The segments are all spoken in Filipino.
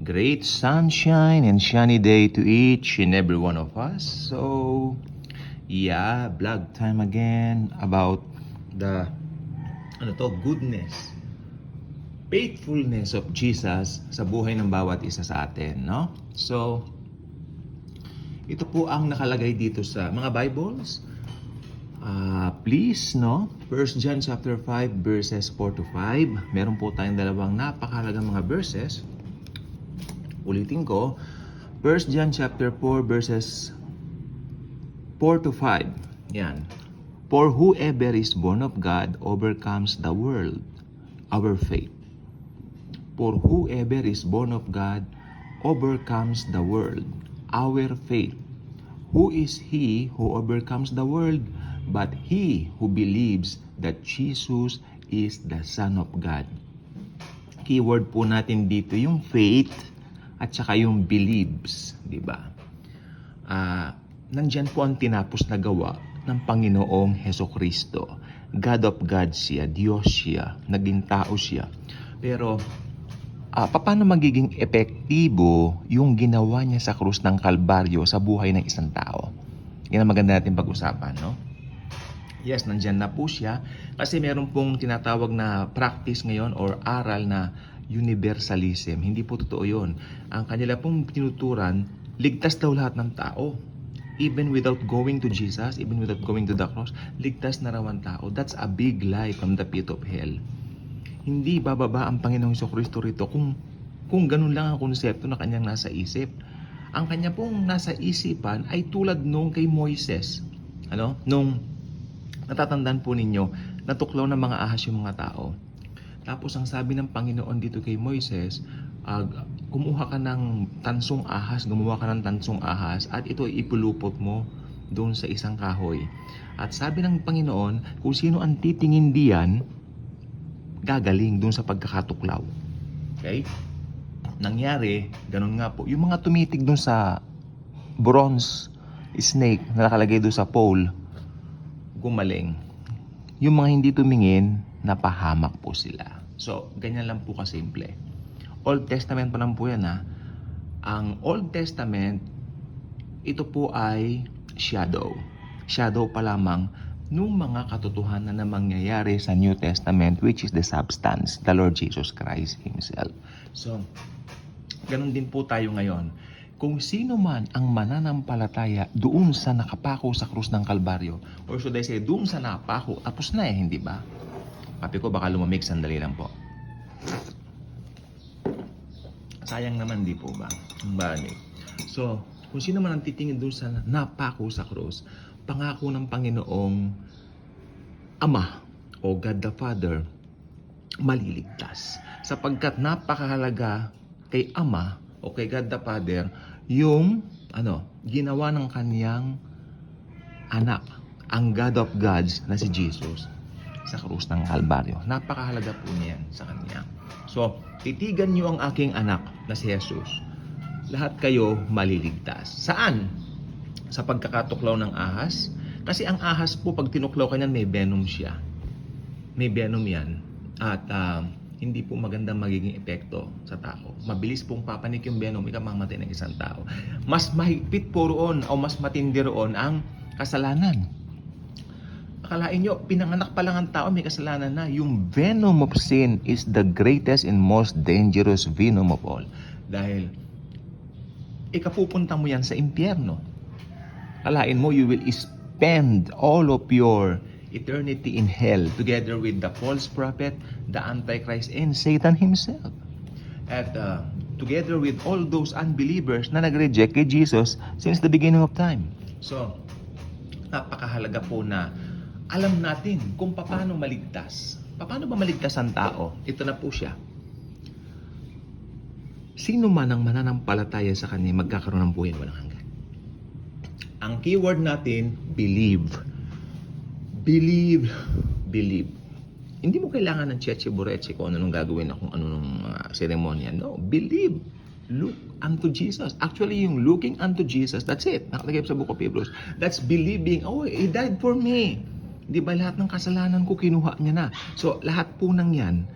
great sunshine and sunny day to each and every one of us. So, yeah, vlog time again about the goodness, faithfulness of Jesus sa buhay ng bawat isa sa atin, no? So, ito po ang nakalagay dito sa mga Bibles. Please, no? 1 John chapter 5 verses 4 to 5. Meron po tayong dalawang napakahalagang mga verses. Ulitin ko, 1 John chapter 4 verses 4 to 5. Yan. For whoever is born of God overcomes the world. Our faith. For whoever is born of God overcomes the world. Our faith. Who is he who overcomes the world? But he who believes that Jesus is the Son of God. Keyword po natin dito yung faith at saka yung believes, di ba? Nandyan po ang tinapos na gawa ng Panginoong Hesukristo. God of God siya, Diyos siya, naging tao siya. Pero, paano magiging epektibo yung ginawa niya sa krus ng Kalbaryo sa buhay ng isang tao? Yan ang maganda natin pag-usapan, no? Yes, nandyan na po siya kasi meron pong tinatawag na practice ngayon or aral na universalism. Hindi po totoo yun. Ang kanila pong tinuturan, ligtas daw lahat ng tao. Even without going to Jesus, even without going to the cross, ligtas na raw ang tao. That's a big lie from the pit of hell. Hindi bababa ang Panginoong Jesucristo rito kung ganun lang ang konsepto na kanyang nasa isip. Ang kanya pong nasa isipan ay tulad nung kay Moises. Nung natatandaan po ninyo, natuklaw ng mga ahas yung mga tao. Tapos ang sabi ng Panginoon dito kay Moises, kumuha ka ng tansong ahas, gumawa ka ng tansong ahas at ito ipulupot mo doon sa isang kahoy. At sabi ng Panginoon, kung sino ang titingin diyan, gagaling doon sa pagkakatuklaw. Okay? Nangyari, ganun nga po. Yung mga tumitig doon sa bronze snake na nakalagay doon sa pole, gumaling. Yung mga hindi tumingin, napahamak po sila. So, ganyan lang po kasimple. Old Testament pa lang po yan, ha. Ang Old Testament, ito po ay shadow. Shadow pa lamang nung mga katotohanan na mangyayari sa New Testament, which is the substance, the Lord Jesus Christ Himself. So, ganun din po tayo ngayon. Kung sino man ang mananampalataya doon sa nakapako sa krus ng Kalbaryo, or should I say, doon sa napako, tapos na hindi ba? Kapi ko, baka lumamig, sandali lang po. Sayang naman, di po ba? Bali. So, kung sino man ang titingin doon sa napako sa krus, pangako ng Panginoong Ama o God the Father, maliligtas. Sapagkat napakahalaga kay Ama o kay God the Father, yung ginawa ng kaniyang anak, ang God of Gods na si Jesus sa krus ng Kalbaryo. Napakahalaga po niyan sa kanya. So, titigan niyo ang aking anak na si Jesus. Lahat kayo maliligtas. Saan? Sa pagkakatuklaw ng ahas? Kasi ang ahas po, pag tinuklaw ka niyan, may venom siya. May venom yan. At hindi po magandang magiging epekto sa tao. Mabilis pong papanik yung venom, ikamamatay ng isang tao. Mas mahigpit po roon o mas matindi roon ang kasalanan. Akalain nyo, pinanganak pa lang ang tao, may kasalanan na. Yung venom of sin is the greatest and most dangerous venom of all. Dahil ikapupunta mo yan sa impyerno. Akalain mo, you will spend all of your eternity in hell together with the false prophet, the Antichrist, and Satan himself. At together with all those unbelievers na nag-reject kay Jesus since the beginning of time. So, napakahalaga po na alam natin kung paano maligtas. Paano ba maligtas ang tao? Ito na po siya. Sino man ang mananampalataya sa kanya, magkakaroon ng buhay walang hanggan. Ang keyword natin, believe. Believe. Believe. Hindi mo kailangan ng cheche bureche kung ano nung gagawin na kung ano nung seremonya. No, believe. Look unto Jesus. Actually, yung looking unto Jesus, that's it. Nakalagay sa Book of Hebrews. That's believing, oh, He died for me. Di ba lahat ng kasalanan ko kinuha niya na? So, lahat po ng yan,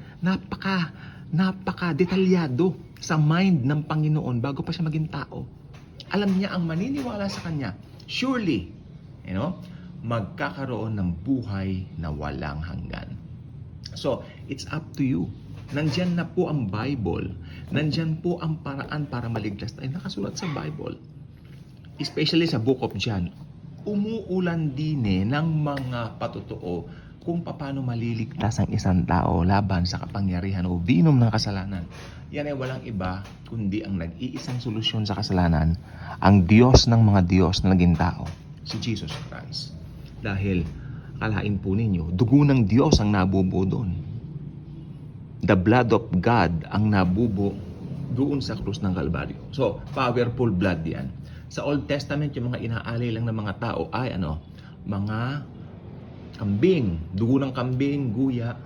napaka-detalyado sa mind ng Panginoon bago pa siya maging tao. Alam niya ang maniniwala sa Kanya, surely, magkakaroon ng buhay na walang hanggan. So, it's up to you. Nandyan na po ang Bible. Nandyan po ang paraan para maligtas tayo. Nakasulat sa Bible. Especially sa Book of John. Umuulan din ng mga patotoo kung paano maliligtas ang isang tao laban sa kapangyarihan o venom ng kasalanan. Yan ay walang iba kundi ang nag-iisang solusyon sa kasalanan, ang Diyos ng mga Diyos na naging tao, si Jesus Christ. Dahil, kalain po ninyo, dugo ng Diyos ang nabubo doon. The blood of God ang nabubo doon sa krus ng Kalbaryo. So, powerful blood yan. Sa Old Testament, yung mga inaalay lang ng mga tao ay mga kambing, dugo ng kambing, guya,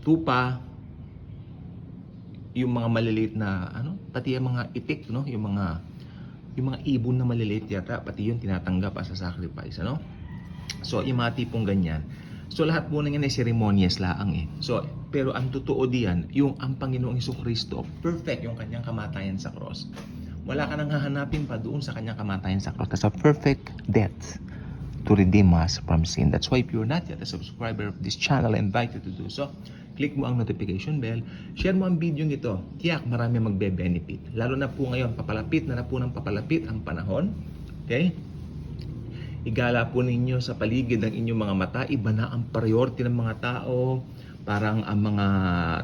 tupa, yung mga maliliit na pati yung mga itik, yung mga ibon na maliliit yata, pati yun tinatanggap as a sacrifice, So, yung mga tipong ganyan. So, lahat po na yan ay ceremonies laang So, pero ang totoo diyan, yung ang Panginoong Jesucristo, perfect yung kanyang kamatayan sa cross. Wala ka nang hahanapin pa doon sa kanyang kamatayan sa cross. That's a perfect death to redeem us from sin. That's why if you're not yet a subscriber of this channel, I invite you to do so. Click mo ang notification bell. Share mo ang video nito. Tiyak marami magbe-benefit. Lalo na po ngayon, papalapit na po ng papalapit ang panahon. Okay? Igala po ninyo sa paligid ng inyong mga mata. Iba na ang priority ng mga tao. Parang ang mga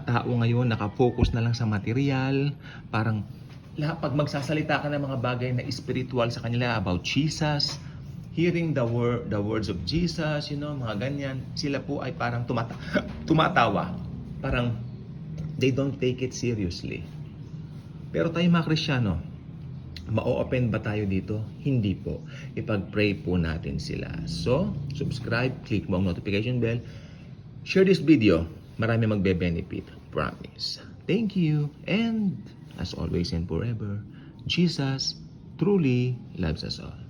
tao ngayon nakafocus na lang sa material. Parang pag magsasalita ka ng mga bagay na spiritual sa kanila about Jesus, hearing the words of Jesus, mga ganyan, sila po ay parang tumatawa. Parang they don't take it seriously. Pero tayo mga Kristiyano, ma-open ba tayo dito? Hindi po. Ipag-pray po natin sila. So, subscribe, click mo ang notification bell, share this video. Marami magbe-benefit. Promise. Thank you. And as always and forever, Jesus truly loves us all.